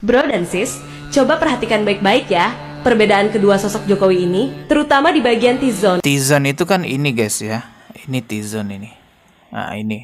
Bro dan sis, coba perhatikan baik-baik ya perbedaan kedua sosok Jokowi ini, terutama di bagian T-zone. T-zone itu kan ini guys ya. Ini T-zone ini. Nah ini.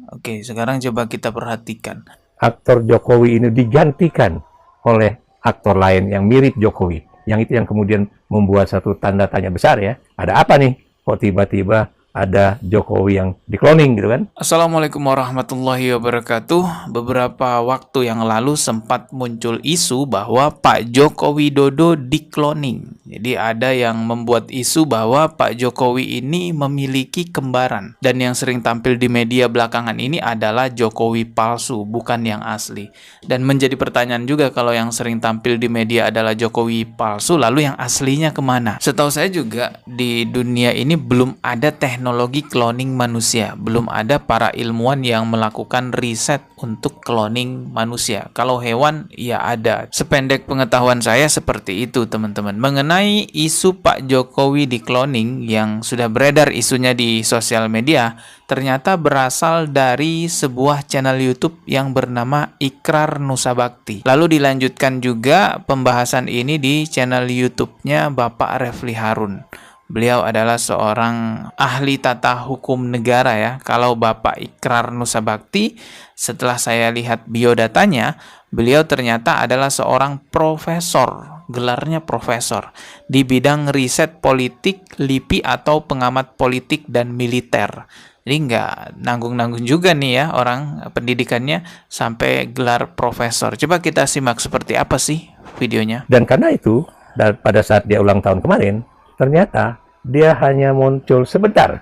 Oke, sekarang coba kita perhatikan. Aktor Jokowi ini digantikan oleh aktor lain yang mirip Jokowi. Yang itu yang kemudian membuat satu tanda tanya besar ya. Ada apa nih? Kok tiba-tiba ada Jokowi yang dikloning gitu kan? Assalamualaikum warahmatullahi wabarakatuh. Beberapa waktu yang lalu sempat muncul isu bahwa Pak Joko Widodo dikloning. Jadi ada yang membuat isu bahwa Pak Jokowi ini memiliki kembaran. Dan yang sering tampil di media belakangan ini adalah Jokowi palsu, bukan yang asli. Dan menjadi pertanyaan juga, kalau yang sering tampil di media adalah Jokowi palsu, lalu yang aslinya kemana? Setahu saya juga di dunia ini belum ada teknologi cloning manusia. Belum ada para ilmuwan yang melakukan riset untuk cloning manusia. Kalau hewan, ya ada. Sependek pengetahuan saya seperti itu, teman-teman. Mengenai isu Pak Jokowi di cloning yang sudah beredar isunya di sosial media, ternyata berasal dari sebuah channel YouTube yang bernama Ikrar Nusa Bakti. Lalu dilanjutkan juga pembahasan ini di channel YouTube-nya Bapak Refli Harun. Beliau adalah seorang ahli tata hukum negara ya. Kalau Bapak Ikrar Nusa Bakti, setelah saya lihat biodatanya, beliau ternyata adalah seorang profesor, gelarnya profesor, di bidang riset politik, LIPI atau pengamat politik dan militer. Jadi nggak nanggung-nanggung juga nih ya orang pendidikannya sampai gelar profesor. Coba kita simak seperti apa sih videonya. Dan karena itu, pada saat dia ulang tahun kemarin, ternyata dia hanya muncul sebentar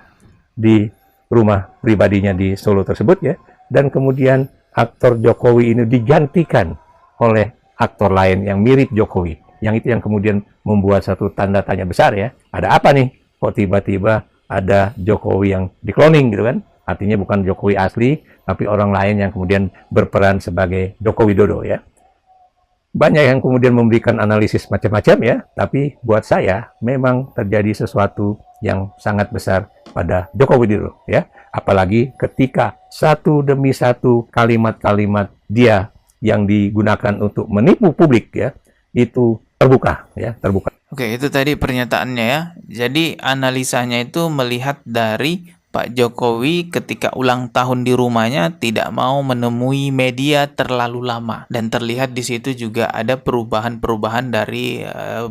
di rumah pribadinya di Solo tersebut ya. Dan kemudian aktor Jokowi ini digantikan oleh aktor lain yang mirip Jokowi. Yang itu yang kemudian membuat satu tanda tanya besar ya. Ada apa nih? Kok tiba-tiba ada Jokowi yang dikloning gitu kan? Artinya bukan Jokowi asli, tapi orang lain yang kemudian berperan sebagai Joko Widodo ya. Banyak yang kemudian memberikan analisis macam-macam ya, tapi buat saya memang terjadi sesuatu yang sangat besar pada Joko Widodo ya. Apalagi ketika satu demi satu kalimat-kalimat dia yang digunakan untuk menipu publik ya, itu terbuka ya, terbuka. Oke, itu tadi pernyataannya ya. Jadi analisanya itu melihat dari Pak Jokowi ketika ulang tahun di rumahnya tidak mau menemui media terlalu lama, dan terlihat di situ juga ada perubahan-perubahan dari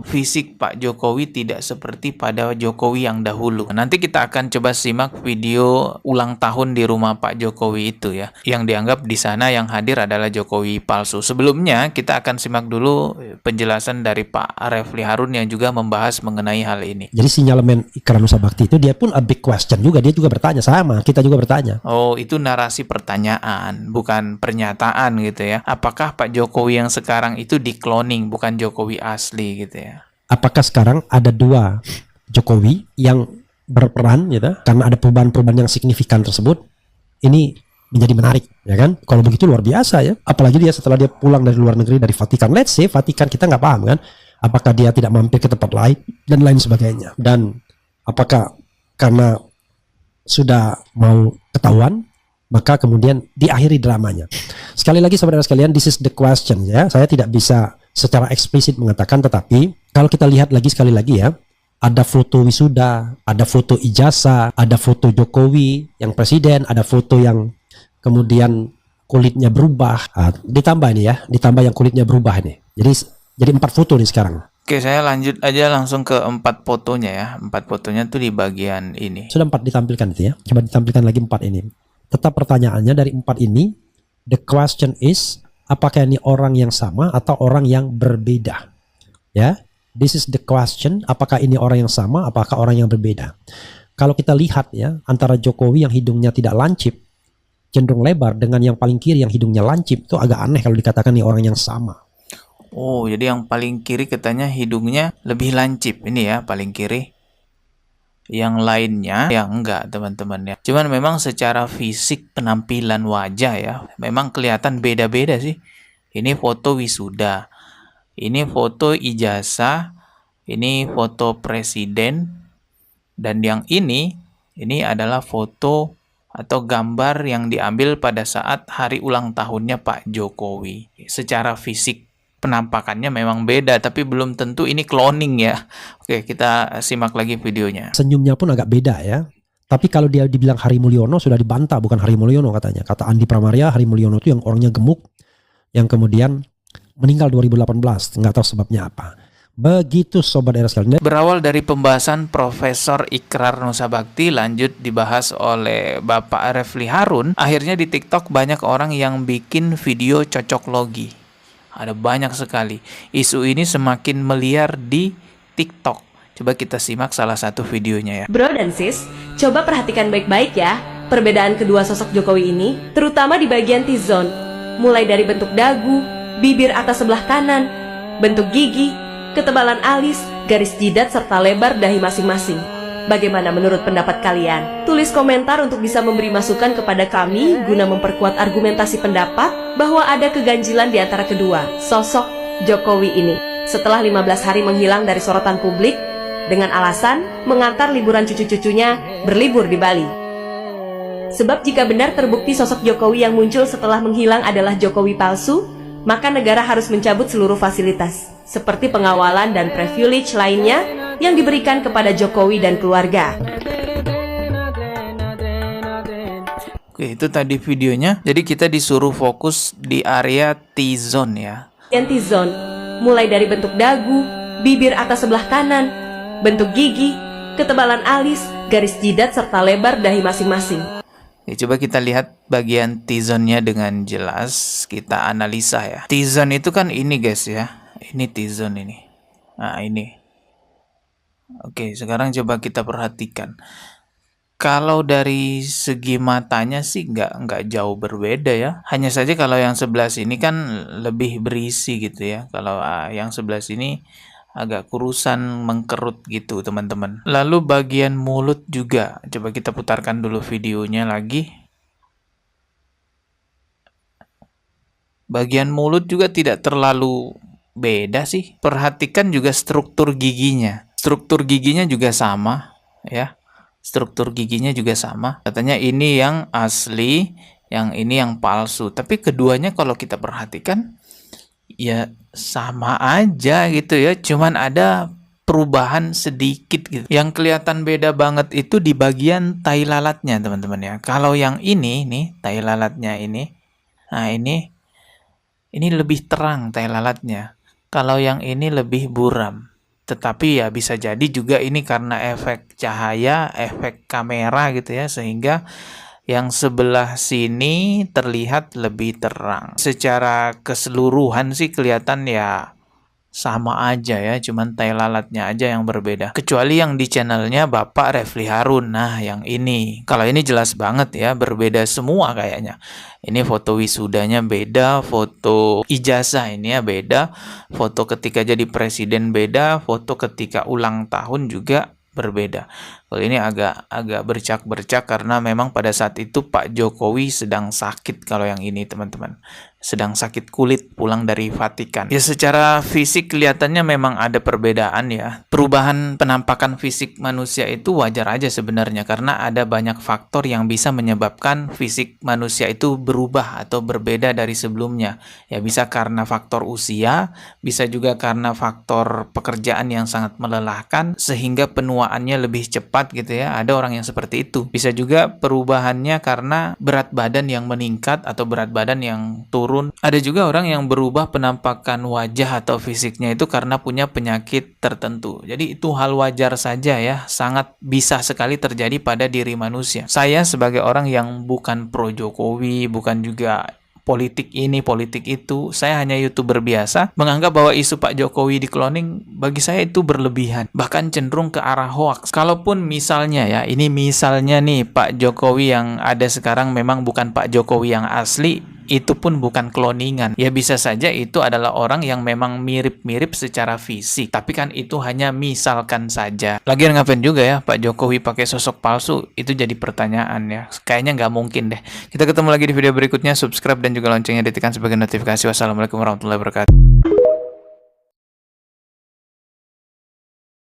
fisik Pak Jokowi tidak seperti pada Jokowi yang dahulu. Nanti kita akan coba simak video ulang tahun di rumah Pak Jokowi itu ya, yang dianggap di sana yang hadir adalah Jokowi palsu. Sebelumnya kita akan simak dulu penjelasan dari Pak Refli Harun yang juga membahas mengenai hal ini. Jadi sinyalemen Ikrar Nusa Bakti itu dia pun a big question juga, dia juga bertanya sama, kita juga bertanya. Oh, itu narasi pertanyaan, bukan pernyataan gitu ya. Apakah Pak Jokowi yang sekarang itu dikloning, bukan Jokowi asli gitu ya? Apakah sekarang ada dua Jokowi yang berperan gitu, karena ada perubahan-perubahan yang signifikan tersebut? Ini menjadi menarik ya kan? Kalau begitu luar biasa ya. Apalagi dia setelah dia pulang dari luar negeri, dari Vatikan. Let's say Vatikan, kita nggak paham kan? Apakah dia tidak mampir ke tempat lain dan lain sebagainya? Dan apakah karena sudah mau ketahuan, maka kemudian diakhiri dramanya. Sekali lagi saudara sekalian, this is the question ya. Saya tidak bisa secara eksplisit mengatakan, tetapi kalau kita lihat lagi sekali lagi ya, ada foto wisuda, ada foto ijazah, ada foto Jokowi yang presiden, ada foto yang kemudian kulitnya berubah. Ditambah ini ya, ditambah yang kulitnya berubah ini. Jadi 4 foto nih sekarang. Oke, saya lanjut aja langsung ke 4 fotonya ya. 4 fotonya tuh di bagian ini. Sudah 4 ditampilkan itu ya. Coba ditampilkan lagi 4 ini. Tetap pertanyaannya dari 4 ini, the question is, apakah ini orang yang sama atau orang yang berbeda? Ya, this is the question. Apakah ini orang yang sama, apakah orang yang berbeda? Kalau kita lihat ya, antara Jokowi yang hidungnya tidak lancip, cenderung lebar, dengan yang paling kiri yang hidungnya lancip, itu agak aneh kalau dikatakan ini orang yang sama. Oh, jadi yang paling kiri katanya hidungnya lebih lancip. Ini ya, paling kiri. Yang lainnya, ya enggak teman-teman ya. Cuman memang secara fisik penampilan wajah ya, memang kelihatan beda-beda sih. Ini foto wisuda. Ini foto ijazah. Ini foto presiden. Dan yang ini adalah foto atau gambar yang diambil pada saat hari ulang tahunnya Pak Jokowi. Secara fisik penampakannya memang beda, tapi belum tentu ini cloning ya. Oke, kita simak lagi videonya. Senyumnya pun agak beda ya. Tapi kalau dia dibilang Hari Mulyono sudah dibantah, bukan Hari Mulyono katanya. Kata Andi Pramaria, Hari Mulyono itu yang orangnya gemuk, yang kemudian meninggal 2018, nggak tahu sebabnya apa. Begitu sobat era sekalian. Berawal dari pembahasan Profesor Ikrar Nusa Bakti, lanjut dibahas oleh Bapak Refli Harun, akhirnya di TikTok banyak orang yang bikin video cocok logi. Ada banyak sekali. Isu ini semakin meliar di TikTok. Coba kita simak salah satu videonya ya. Bro dan sis, coba perhatikan baik-baik ya perbedaan kedua sosok Jokowi ini, terutama di bagian T-zone. Mulai dari bentuk dagu, bibir atas sebelah kanan, bentuk gigi, ketebalan alis, garis jidat, serta lebar dahi masing-masing. Bagaimana menurut pendapat kalian? Tulis komentar untuk bisa memberi masukan kepada kami guna memperkuat argumentasi pendapat bahwa ada keganjilan di antara kedua sosok Jokowi ini. Setelah 15 hari menghilang dari sorotan publik dengan alasan mengantar liburan cucu-cucunya berlibur di Bali. Sebab jika benar terbukti sosok Jokowi yang muncul setelah menghilang adalah Jokowi palsu, maka negara harus mencabut seluruh fasilitas seperti pengawalan dan privilege lainnya yang diberikan kepada Jokowi dan keluarga. Oke, itu tadi videonya. Jadi kita disuruh fokus di area T-zone ya. Yang T-zone, mulai dari bentuk dagu, bibir atas sebelah kanan, bentuk gigi, ketebalan alis, garis jidat, serta lebar dahi masing-masing. Coba kita lihat bagian T-zone-nya dengan jelas. Kita analisa ya. T-zone itu kan ini guys ya. Ini T-zone ini. Nah ini. Oke, sekarang coba kita perhatikan. Kalau dari segi matanya sih nggak jauh berbeda ya. Hanya saja kalau yang sebelah sini kan lebih berisi gitu ya. Kalau yang sebelah sini agak kurusan, mengkerut gitu teman-teman. Lalu bagian mulut juga. Coba kita putarkan dulu videonya lagi. Bagian mulut juga tidak terlalu beda sih. Perhatikan juga struktur giginya. Struktur giginya juga sama ya. Struktur giginya juga sama. Katanya ini yang asli, yang ini yang palsu. Tapi keduanya kalau kita perhatikan ya sama aja gitu ya. Cuman ada perubahan sedikit gitu. Yang kelihatan beda banget itu di bagian tai lalatnya teman-teman ya. Kalau yang ini nih, tai lalatnya ini. Nah ini lebih terang tai lalatnya. Kalau yang ini lebih buram. Tetapi ya bisa jadi juga ini karena efek cahaya, efek kamera gitu ya, sehingga yang sebelah sini terlihat lebih terang. Secara keseluruhan sih kelihatan ya sama aja ya, cuman tai lalatnya aja yang berbeda. Kecuali yang di channelnya Bapak Refli Harun. Nah yang ini, kalau ini jelas banget ya, berbeda semua kayaknya. Ini foto wisudanya beda, foto ijazah ini ya beda, foto ketika jadi presiden beda, foto ketika ulang tahun juga berbeda. Kalau ini agak bercak-bercak karena memang pada saat itu Pak Jokowi sedang sakit. Kalau yang ini teman-teman sedang sakit kulit pulang dari Vatikan. Ya secara fisik kelihatannya memang ada perbedaan ya. Perubahan penampakan fisik manusia itu wajar aja sebenarnya karena ada banyak faktor yang bisa menyebabkan fisik manusia itu berubah atau berbeda dari sebelumnya. Ya bisa karena faktor usia, bisa juga karena faktor pekerjaan yang sangat melelahkan sehingga penuaannya lebih cepat gitu ya. Ada orang yang seperti itu. Bisa juga perubahannya karena berat badan yang meningkat atau berat badan yang turun. Ada juga orang yang berubah penampakan wajah atau fisiknya itu karena punya penyakit tertentu. Jadi itu hal wajar saja ya, sangat bisa sekali terjadi pada diri manusia. Saya sebagai orang yang bukan pro Jokowi, bukan juga politik ini, politik itu, saya hanya YouTuber biasa, menganggap bahwa isu Pak Jokowi di cloning bagi saya itu berlebihan, bahkan cenderung ke arah hoax. Kalaupun misalnya ya, ini misalnya nih Pak Jokowi yang ada sekarang memang bukan Pak Jokowi yang asli, itu pun bukan cloningan. Ya bisa saja itu adalah orang yang memang mirip-mirip secara fisik. Tapi kan itu hanya misalkan saja. Lagian ngapain juga ya Pak Jokowi pakai sosok palsu? Itu jadi pertanyaan ya. Kayaknya nggak mungkin deh. Kita ketemu lagi di video berikutnya. Subscribe dan juga loncengnya ditekan sebagai notifikasi. Wassalamualaikum warahmatullahi wabarakatuh.